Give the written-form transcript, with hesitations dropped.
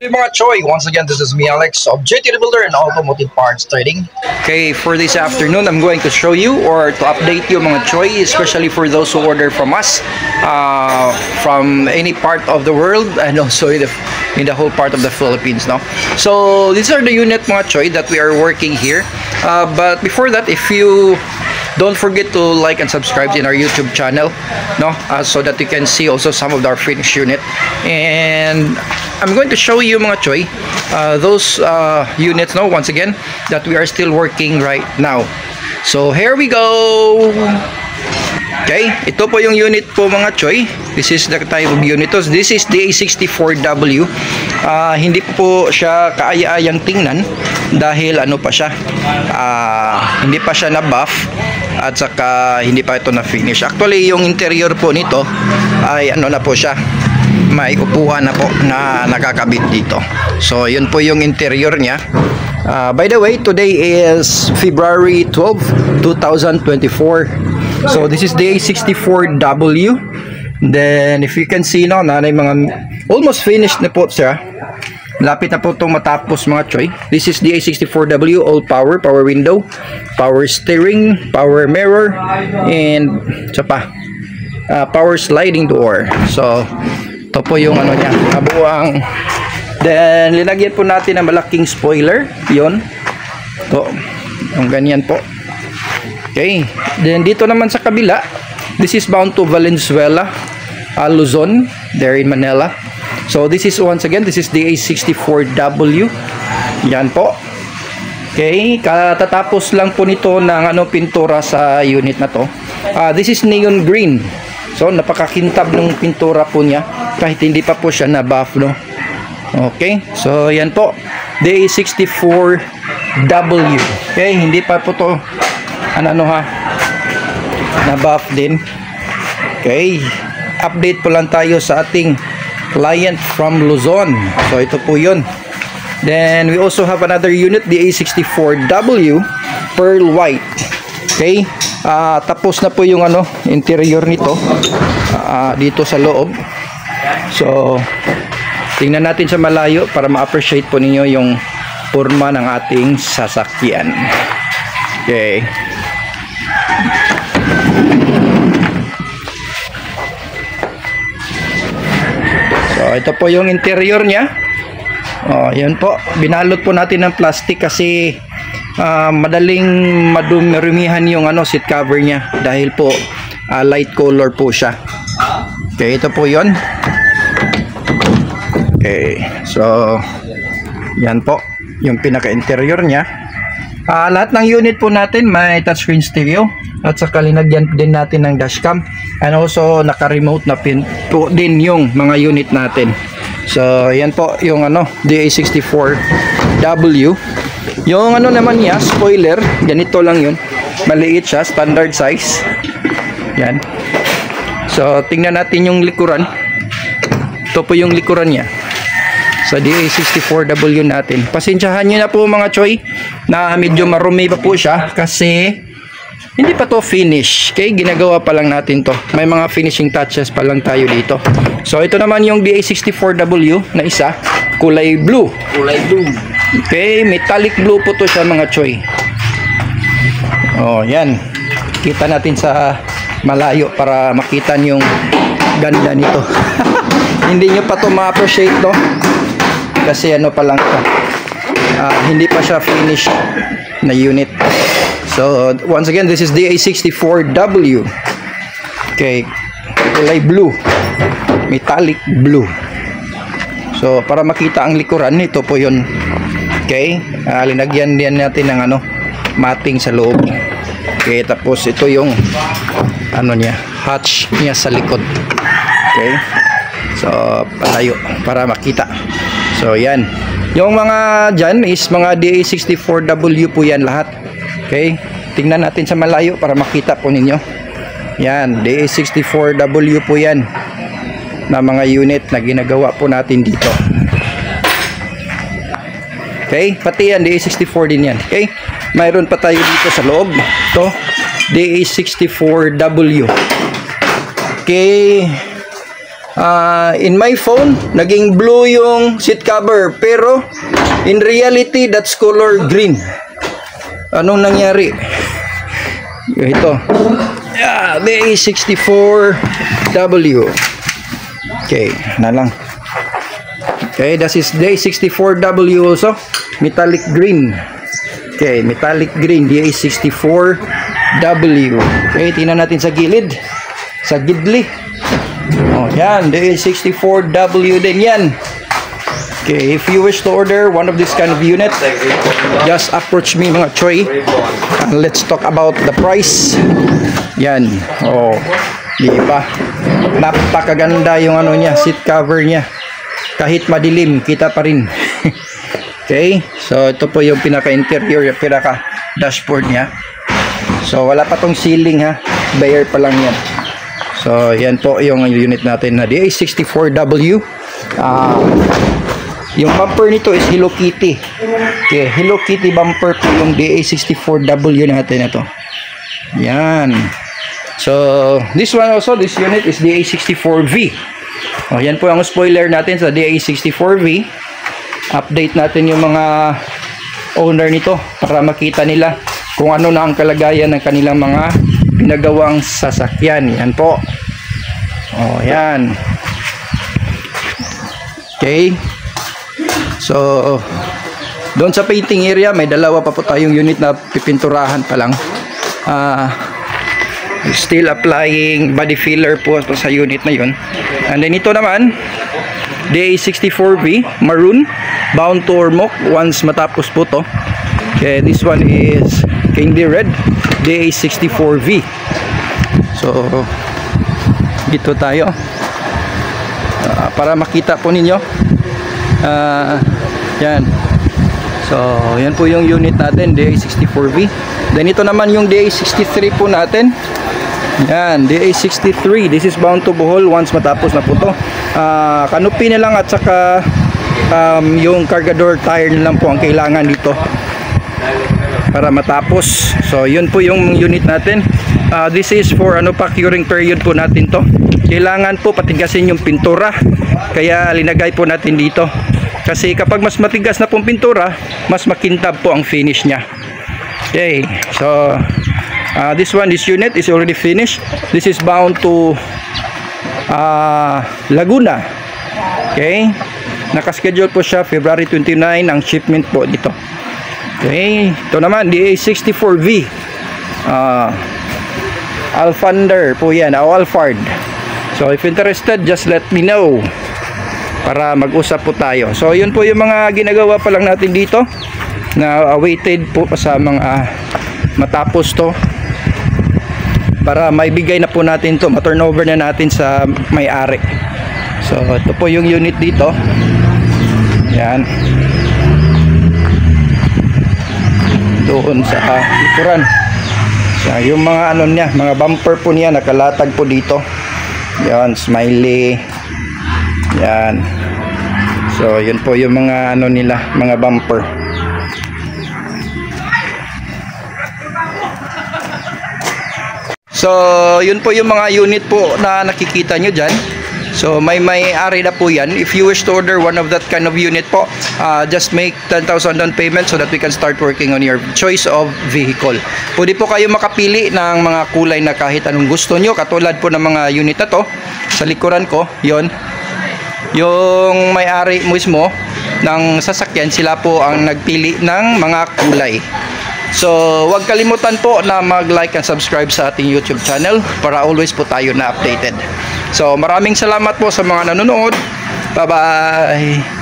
Hey mga Choy, once again this is me Alex of JT Rebuilder and Automotive Parts Trading. Okay, for this afternoon I'm going to show you or to update you mga Choy, especially for those who order from us from any part of the world and also in the whole part of the Philippines, no? So these are the unit mga Choy that we are working here, but before that, if you don't forget to like and subscribe in our YouTube channel, no, so that you can see also some of our finished unit. And I'm going to show you mga Choy those units, no, once again that we are still working right now. So here we go. Okay, ito po yung unit po mga Choy. This is the type of unit. This is the A64W. Hindi po siya kaaya-ayang tingnan dahil ano pa siya, hindi pa siya na buff at saka hindi pa ito na finish. Actually yung interior po nito ay ano na po siya, may upuan na po na nakakabit dito. So yun po yung interior niya. By the way, today is February 12, 2024. So this is the A64W. Then if you can see, no, na mga almost finished na po siya. Lapit na po itong matapos mga Choy. This is the A64W, all power, power window, power steering, power mirror, and isa pa, power sliding door. So ito po yung ano niya, kabuang. Then linagyan po natin ng malaking spoiler, yon. Ito, yung ganyan po. Okay, then dito naman sa kabila, this is bound to Valenzuela, Luzon, there in Manila. So this is once again, this is the A64W. Yan po. Okay, katatapos lang po nito ng ano pintura sa unit na to. This is neon green. So napakakintab ng pintura po niya kahit hindi pa po siya na buff, no. Okay, so yan po, the A64W. Okay, hindi pa po to ano ha, na buff din. Okay, update po lang tayo sa ating client from Luzon. So ito po yun. Then we also have another unit, the A64W pearl white. Okay, tapos na po yung ano interior nito dito sa loob. So tingnan natin sa malayo para ma-appreciate po ninyo yung forma ng ating sasakyan. Okay, so ito po yung interior niya. Yan po, binalot po natin ng plastic kasi madaling madumihan yung ano seat cover niya dahil po light color po siya. Okay, ito po yon. Okay, so yan po yung pinaka interior niya. Lahat ng unit po natin may touchscreen stereo at saka linagyan din natin ng dashcam, and also naka-remote na pin po din yung mga unit natin. So yan po yung ano the A64W. Yung ano naman niya, spoiler, ganito lang yun, maliit siya, standard size. Yan. So tingnan natin yung likuran. Ito po yung likuran niya sa A64W natin. Pasensyahan nyo na po mga Choy na medyo marumi pa po siya kasi hindi pa to finish. Okay, ginagawa pa lang natin to. May mga finishing touches pa lang tayo dito. So ito naman yung A64W na isa, kulay blue. Kulay blue. Okay, metallic blue po to siya mga Choy. Oh, yan. Kita natin sa malayo para makita niyo yung ganda nito. Hindi nyo pa to ma-appreciate, no? Kasi ano pa lang ito, hindi pa siya finished na unit. So once again, this is the A64W. Okay, kulay blue, metallic blue. So para makita ang likuran, ito po yun. Okay, linagyan din natin ng ano mating sa loob. Okay, tapos ito yung ano niya, hatch niya sa likod. Okay, so palayo para makita. So yan, yung mga dyan is mga A64W po yan lahat. Okay, tingnan natin sa malayo para makita po ninyo. Yan, A64W po yan na mga unit na ginagawa po natin dito. Okay, pati yan A64 din yan. Okay, mayroon pa tayo dito sa loob. Ito, A64W. Okay, In my phone, naging blue yung seat cover, pero in reality, that's color green. Anong nangyari? Ito. Yeah, DA64W. Okay, na lang. Okay, that is DA64W also. Metallic green. Okay, metallic green, DA64W. Okay, tingnan natin sa gilid. Sa gidli. Oh, yan, DA64W din yan. Okay, if you wish to order one of this kind of unit, just approach me mga Choy. Let's talk about the price. Yan. Oh, di ba? Napakaganda yung ano niya, seat cover niya. Kahit madilim, kita pa rin. Okay, so ito po yung pinaka-interior, yung pinaka-dashboard niya. So wala pa tong ceiling ha, bare pa lang yan. So yan po yung unit natin na DA64W. Yung bumper nito is Hello Kitty. Okay, Hello Kitty bumper po yung DA64W natin na to. Yan. So this one also, this unit is DA64V. Oh, yan po ang spoiler natin sa DA64V. Update natin yung mga owner nito para makita nila kung ano na ang kalagayan ng kanilang mga pinagawang sasakyan. Yan po. Oh, yan. Okay. So, doon sa painting area, may dalawa pa po tayong unit na pipinturahan pa lang. Still applying body filler po sa unit na yun. And then ito naman, DA64V, maroon, bound to Ormoc once matapos po to. Okay, this one is candy red, DA64V. So, dito tayo. Para makita po ninyo. Yan. So, yan po yung unit natin, DA64V. Then ito naman yung DA63 po natin. Yan, DA63. This is bound to Bohol once matapos na po to. Canopy na lang at saka yung cargador tire na lang po ang kailangan dito para matapos. So, yun po yung unit natin. This is for ano pa, curing period po natin to. Kailangan po patigasin yung pintura. Kaya linagay po natin dito. Kasi kapag mas matigas na pong pintura, mas makintab po ang finish niya. Okay, so this unit is already finished. This is bound to Laguna. Okay, nakaschedule po siya February 29 ang shipment po dito. Okay, ito naman DA64V, Alfander po yan, Alphard. So if interested, just let me know para mag-usap po tayo. So yun po yung mga ginagawa pa lang natin dito na awaited po sa mga matapos to para maibigay na po natin to, ma-turnover na natin sa may-ari. So ito po yung unit dito. Yan. Doon sa likuran. So yung mga ano niya, mga bumper po niya nakalatag po dito. Yan, smiley. Yan. So yun po yung mga ano nila, mga bumper. So yun po yung mga unit po na nakikita nyo dyan. So may-ari na po yan. If you wish to order one of that kind of unit po, just make 10,000 down payment so that we can start working on your choice of vehicle. Pwede po kayo makapili ng mga kulay na kahit anong gusto nyo. Katulad po ng mga unit na to sa likuran ko, yon. Yung may-ari mismo ng sasakyan, sila po ang nagpili ng mga kulay. So, huwag kalimutan po na mag-like and subscribe sa ating YouTube channel para always po tayo na updated. So, maraming salamat po sa mga nanonood. Bye-bye!